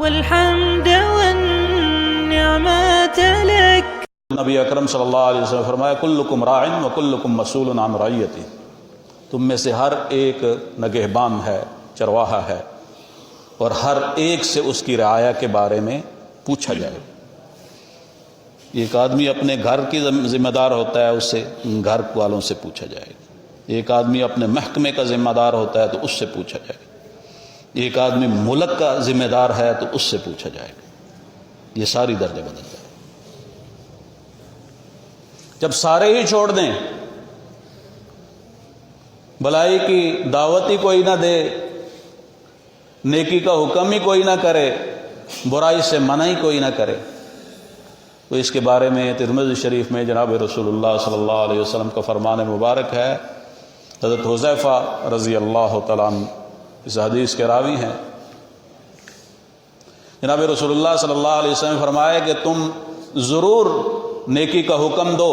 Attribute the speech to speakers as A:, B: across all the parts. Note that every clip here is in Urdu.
A: والحمد والنعمة لك.
B: نبی اکرم صلی اللہ علیہ وسلم نے فرمایا کلکم راع وکلکم مسئول عن رعیتہ، تم میں سے ہر ایک نگہبان ہے، چرواہا ہے، اور ہر ایک سے اس کی رعایا کے بارے میں پوچھا جائے. ایک آدمی اپنے گھر کی ذمہ دار ہوتا ہے، اس سے گھر والوں سے پوچھا جائے. ایک آدمی اپنے محکمے کا ذمہ دار ہوتا ہے تو اس سے پوچھا جائے. ایک آدمی ملک کا ذمہ دار ہے تو اس سے پوچھا جائے گا. یہ ساری درجہ بدل جائے. جب سارے ہی چھوڑ دیں، بھلائی کی دعوت ہی کوئی نہ دے، نیکی کا حکم ہی کوئی نہ کرے، برائی سے منع ہی کوئی نہ کرے، تو اس کے بارے میں ترمذی شریف میں جناب رسول اللہ صلی اللہ علیہ وسلم کا فرمان مبارک ہے. حضرت حذیفہ رضی اللہ تعالیٰ عنہ اس حدیث کے راوی ہیں. جناب رسول اللہ صلی اللہ علیہ وسلم نے فرمایا کہ تم ضرور نیکی کا حکم دو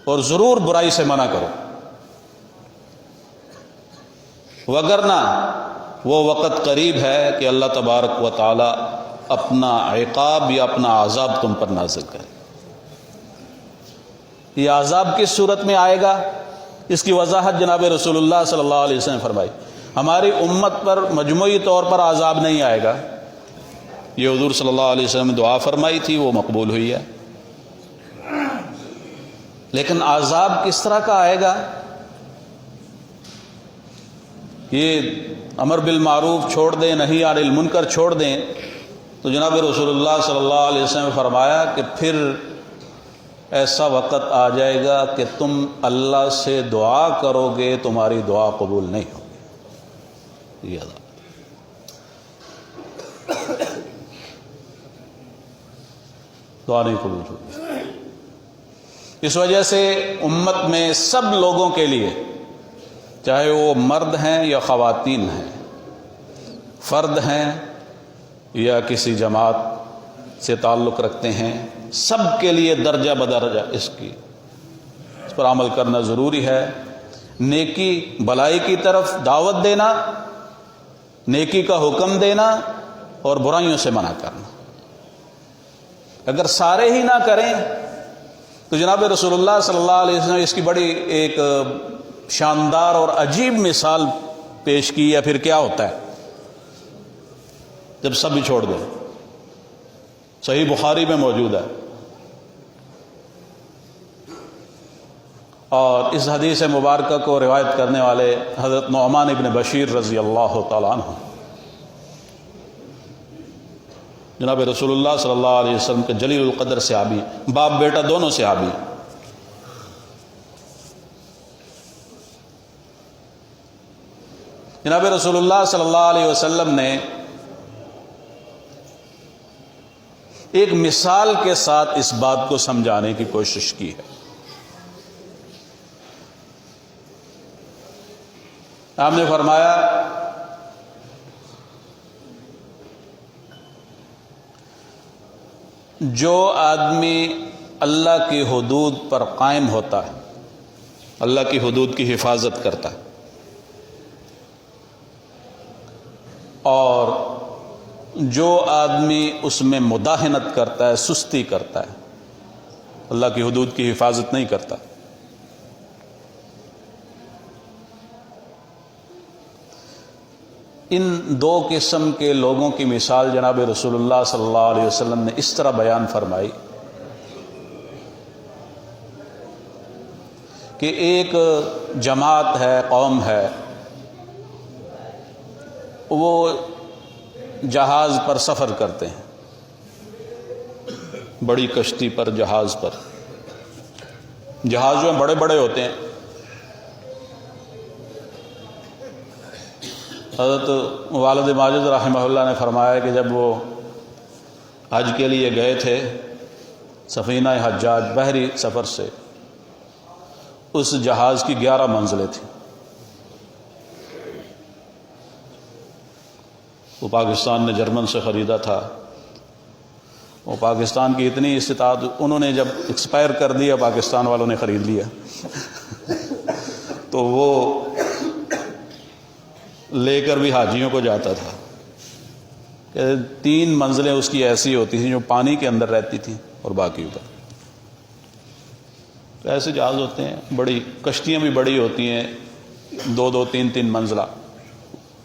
B: اور ضرور برائی سے منع کرو، وگرنہ وہ وقت قریب ہے کہ اللہ تبارک و تعالی اپنا عقاب یا اپنا عذاب تم پر نازل کرے. یہ عذاب کس صورت میں آئے گا، اس کی وضاحت جناب رسول اللہ صلی اللہ علیہ وسلم نے فرمائی. ہماری امت پر مجموعی طور پر عذاب نہیں آئے گا، یہ حضور صلی اللہ علیہ وسلم نے دعا فرمائی تھی، وہ مقبول ہوئی ہے. لیکن عذاب کس طرح کا آئے گا؟ یہ امر بالمعروف چھوڑ دیں، نہی عن المنکر چھوڑ دیں، تو جناب رسول اللہ صلی اللہ علیہ وسلم نے فرمایا کہ پھر ایسا وقت آ جائے گا کہ تم اللہ سے دعا کرو گے، تمہاری دعا قبول نہیں ہوگی. یہ عذاب دعا نہیں قبول ہوگی. اس وجہ سے امت میں سب لوگوں کے لیے، چاہے وہ مرد ہیں یا خواتین ہیں، فرد ہیں یا کسی جماعت سے تعلق رکھتے ہیں، سب کے لیے درجہ بدرجہ اس پر عمل کرنا ضروری ہے. نیکی بھلائی کی طرف دعوت دینا، نیکی کا حکم دینا اور برائیوں سے منع کرنا. اگر سارے ہی نہ کریں تو جناب رسول اللہ صلی اللہ علیہ وسلم نے اس کی بڑی ایک شاندار اور عجیب مثال پیش کی ہے. پھر کیا ہوتا ہے جب سب ہی چھوڑ دیں؟ صحیح بخاری میں موجود ہے. اور اس حدیث مبارکہ کو روایت کرنے والے حضرت نعمان ابن بشیر رضی اللہ تعالیٰ عنہ، جناب رسول اللہ صلی اللہ علیہ وسلم کے جلیل القدر صحابی، باپ بیٹا دونوں صحابی. جناب رسول اللہ صلی اللہ علیہ وسلم نے ایک مثال کے ساتھ اس بات کو سمجھانے کی کوشش کی ہے. آپ نے فرمایا جو آدمی اللہ کی حدود پر قائم ہوتا ہے، اللہ کی حدود کی حفاظت کرتا ہے، اور جو آدمی اس میں مداہنت کرتا ہے، سستی کرتا ہے، اللہ کی حدود کی حفاظت نہیں کرتا، ان دو قسم کے لوگوں کی مثال جناب رسول اللہ صلی اللہ علیہ وسلم نے اس طرح بیان فرمائی کہ ایک جماعت ہے، قوم ہے، وہ جہاز پر سفر کرتے ہیں، بڑی کشتی پر، جہاز پر. جہاز جو ہیں بڑے بڑے ہوتے ہیں. حضرت والد ماجد رحمہ اللہ نے فرمایا کہ جب وہ حج کے لیے گئے تھے سفینہ حجاج، بحری سفر سے، اس جہاز کی 11 منزلیں تھیں. وہ پاکستان نے جرمن سے خریدا تھا. وہ پاکستان کی اتنی استطاعت، انہوں نے جب ایکسپائر کر دیا، پاکستان والوں نے خرید لیا تو وہ لے کر بھی حاجیوں کو جاتا تھا 3 منزلیں اس کی ایسی ہوتی تھیں جو پانی کے اندر رہتی تھیں اور باقی اوپر. تو ایسے جہاز ہوتے ہیں، بڑی کشتیاں بھی بڑی ہوتی ہیں، 2 3 منزلہ.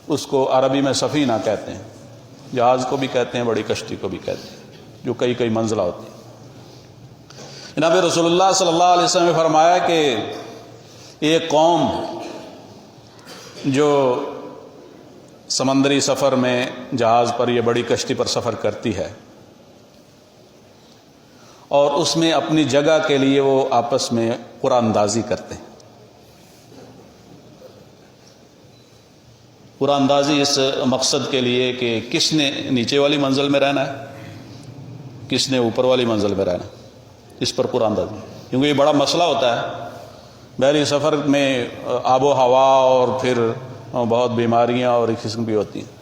B: اس کو عربی میں سفینہ کہتے ہیں. جہاز کو بھی کہتے ہیں، بڑی کشتی کو بھی کہتے ہیں، جو کئی منزلہ ہوتی ہے. جناب رسول اللہ صلی اللہ علیہ وسلم نے فرمایا کہ ایک قوم جو سمندری سفر میں جہاز پر یا بڑی کشتی پر سفر کرتی ہے اور اس میں اپنی جگہ کے لیے وہ آپس میں قرآن اندازی کرتے ہیں. قرآن اندازی اس مقصد کے لیے کہ کس نے نیچے والی منزل میں رہنا ہے، کس نے اوپر والی منزل میں رہنا ہے، اس پر قرآن اندازی. کیونکہ یہ بڑا مسئلہ ہوتا ہے بحری سفر میں، آب و ہوا اور پھر بہت بیماریاں اور ایک قسم بھی ہوتی ہیں.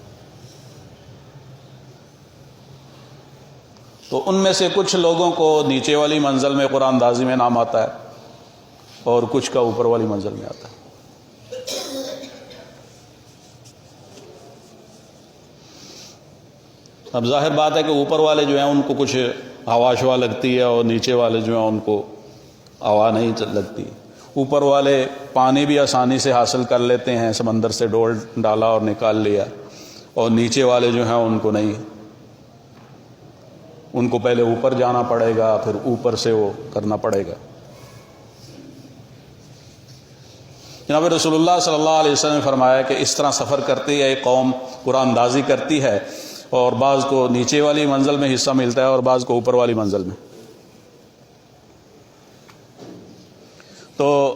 B: تو ان میں سے کچھ لوگوں کو نیچے والی منزل میں قرآن اندازی میں نام آتا ہے اور کچھ کا اوپر والی منزل میں آتا ہے. اب ظاہر بات ہے کہ اوپر والے جو ہیں ان کو کچھ ہوا شوا لگتی ہے اور نیچے والے جو ہیں ان کو ہوا نہیں لگتی. اوپر والے پانی بھی آسانی سے حاصل کر لیتے ہیں، سمندر سے ڈول ڈالا اور نکال لیا، اور نیچے والے جو ہیں ان کو نہیں، ان کو پہلے اوپر جانا پڑے گا، پھر اوپر سے وہ کرنا پڑے گا. جناب رسول اللہ صلی اللہ علیہ وسلم نے فرمایا کہ اس طرح سفر کرتی ہے ایک قوم، قرآن اندازی کرتی ہے، اور بعض کو نیچے والی منزل میں حصہ ملتا ہے اور بعض کو اوپر والی منزل میں. تو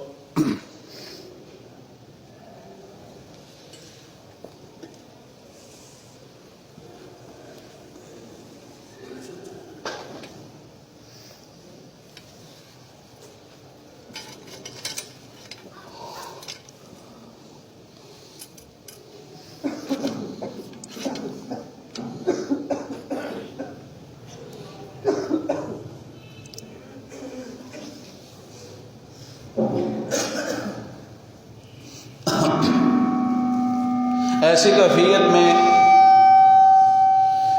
B: ایسی کیفیت میں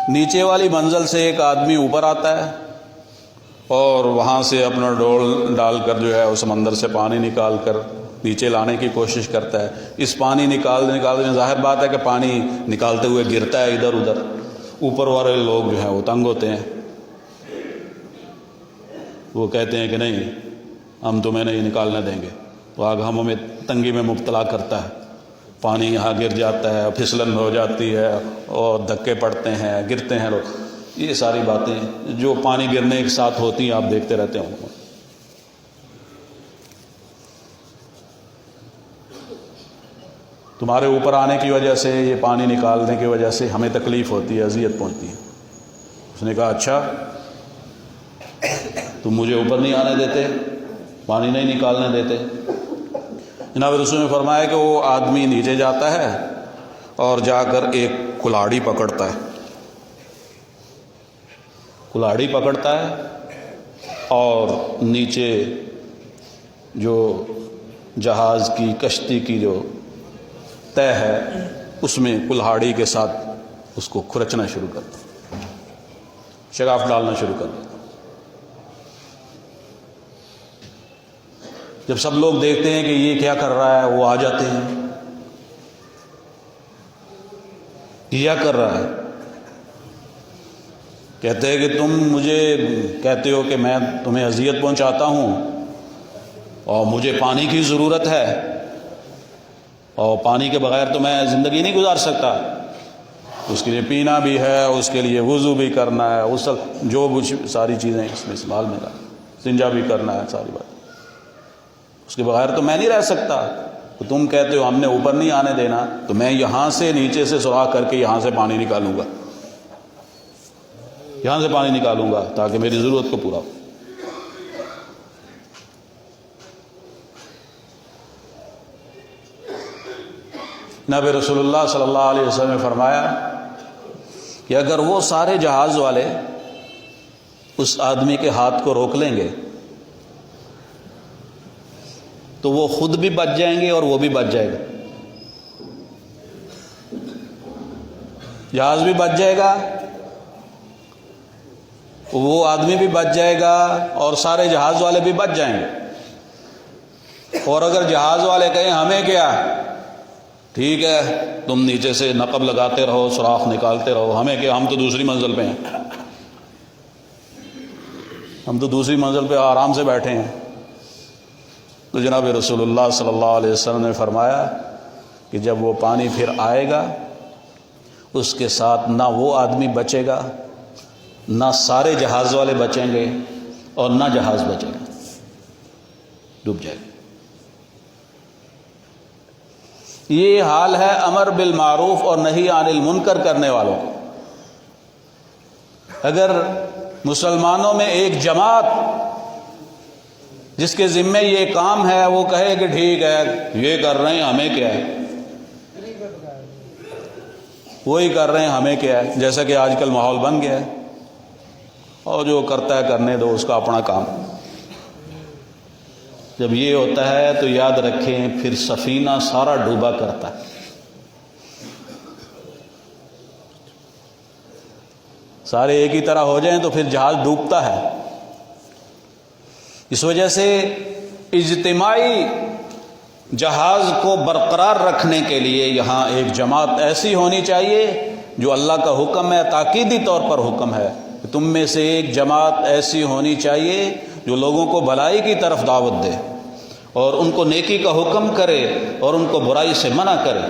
B: نیچے والی منزل سے ایک آدمی اوپر آتا ہے اور وہاں سے اپنا ڈول ڈال کر جو ہے وہ سمندر سے پانی نکال کر نیچے لانے کی کوشش کرتا ہے. اس پانی نکالنے ظاہر بات ہے کہ پانی نکالتے ہوئے گرتا ہے ادھر ادھر. اوپر والے لوگ جو ہیں وہ تنگ ہوتے ہیں، وہ کہتے ہیں کہ نہیں، ہم تمہیں نہیں نکالنے دیں گے. تو آگ ہمیں تنگی میں مبتلا کرتا ہے، پانی یہاں گر جاتا ہے، پھسلن ہو جاتی ہے اور دھکے پڑتے ہیں، گرتے ہیں لوگ. یہ ساری باتیں جو پانی گرنے کے ساتھ ہوتی ہیں آپ دیکھتے رہتے ہوں. تمہارے اوپر آنے کی وجہ سے، یہ پانی نکالنے کی وجہ سے ہمیں تکلیف ہوتی ہے، اذیت پہنچتی ہے. اس نے کہا اچھا تم مجھے اوپر نہیں آنے دیتے، پانی نہیں نکالنے دیتے. جناب رسول نے فرمایا کہ وہ آدمی نیچے جاتا ہے اور جا کر ایک کلاڑی پکڑتا ہے، کلاڑی پکڑتا ہے اور نیچے جو جہاز کی کشتی کی جو طے ہے اس میں کلاڑی کے ساتھ اس کو کھرچنا شروع کرتا ہے، شگاف ڈالنا شروع کر دیتا. جب سب لوگ دیکھتے ہیں کہ یہ کیا کر رہا ہے، وہ آ جاتے ہیں، کیا کر رہا ہے؟ کہتے ہیں کہ تم مجھے کہتے ہو کہ میں تمہیں اذیت پہنچاتا ہوں اور مجھے پانی کی ضرورت ہے، اور پانی کے بغیر تو میں زندگی نہیں گزار سکتا. اس کے لیے پینا بھی ہے، اس کے لیے وضو بھی کرنا ہے، اس جو ساری چیزیں اس میں استعمال میں استنجا بھی کرنا ہے، ساری بات. اس کے بغیر تو میں نہیں رہ سکتا. تو تم کہتے ہو ہم نے اوپر نہیں آنے دینا، تو میں یہاں سے نیچے سے سوراخ کر کے یہاں سے پانی نکالوں گا، یہاں سے پانی نکالوں گا تاکہ میری ضرورت کو پورا ہو. نبی رسول اللہ صلی اللہ علیہ وسلم نے فرمایا کہ اگر وہ سارے جہاز والے اس آدمی کے ہاتھ کو روک لیں گے تو وہ خود بھی بچ جائیں گے اور وہ بھی بچ جائے گا. جہاز بھی بچ جائے گا، وہ آدمی بھی بچ جائے گا، اور سارے جہاز والے بھی بچ جائیں گے۔ اور اگر جہاز والے کہیں ہمیں کیا، ٹھیک ہے تم نیچے سے نقب لگاتے رہو، سوراخ نکالتے رہو، ہمیں کیا، ہم تو دوسری منزل پہ ہیں، ہم تو دوسری منزل پہ آرام سے بیٹھے ہیں۔ تو جناب رسول اللہ صلی اللہ علیہ وسلم نے فرمایا کہ جب وہ پانی پھر آئے گا، اس کے ساتھ نہ وہ آدمی بچے گا، نہ سارے جہاز والے بچیں گے، اور نہ جہاز بچے گا، ڈوب جائے گا۔ یہ حال ہے امر بالمعروف اور نہی عن المنکر کرنے والوں کو۔ اگر مسلمانوں میں ایک جماعت جس کے ذمے یہ کام ہے وہ کہے کہ ٹھیک ہے یہ کر رہے ہیں ہمیں کیا ہے، وہی کر رہے ہیں ہمیں کیا ہے، جیسا کہ آج کل ماحول بن گیا ہے، اور جو کرتا ہے کرنے دو، اس کا اپنا کام۔ جب یہ ہوتا ہے تو یاد رکھیں پھر سفینہ سارا ڈوبا کرتا ہے۔ سارے ایک ہی طرح ہو جائیں تو پھر جہاز ڈوبتا ہے۔ اس وجہ سے اجتماعی جہاز کو برقرار رکھنے کے لیے یہاں ایک جماعت ایسی ہونی چاہیے جو اللہ کا حکم ہے، تاکیدی طور پر حکم ہے کہ تم میں سے ایک جماعت ایسی ہونی چاہیے جو لوگوں کو بھلائی کی طرف دعوت دے، اور ان کو نیکی کا حکم کرے، اور ان کو برائی سے منع کرے۔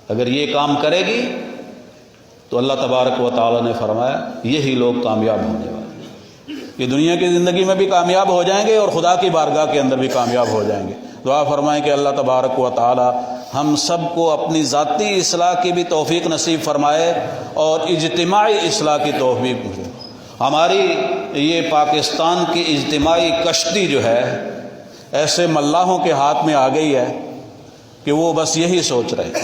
B: اگر یہ کام کرے گی تو اللہ تبارک و تعالی نے فرمایا یہی لوگ کامیاب ہونے والے ہیں۔ یہ دنیا کی زندگی میں بھی کامیاب ہو جائیں گے، اور خدا کی بارگاہ کے اندر بھی کامیاب ہو جائیں گے۔ دعا فرمائیں کہ اللہ تبارک و تعالی ہم سب کو اپنی ذاتی اصلاح کی بھی توفیق نصیب فرمائے، اور اجتماعی اصلاح کی توفیق مجھے۔ ہماری یہ پاکستان کی اجتماعی کشتی جو ہے ایسے ملاحوں کے ہاتھ میں آ گئی ہے کہ وہ بس یہی سوچ رہے ہیں۔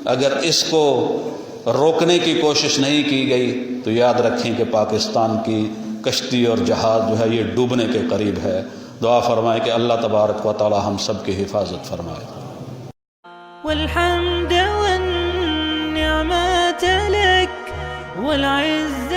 B: اگر اس کو روکنے کی کوشش نہیں کی گئی تو یاد رکھیں کہ پاکستان کی کشتی اور جہاز جو ہے یہ ڈوبنے کے قریب ہے۔ دعا فرمائیں کہ اللہ تبارک و تعالی ہم سب کی حفاظت فرمائے۔
A: والحمد والنعمة لك والعز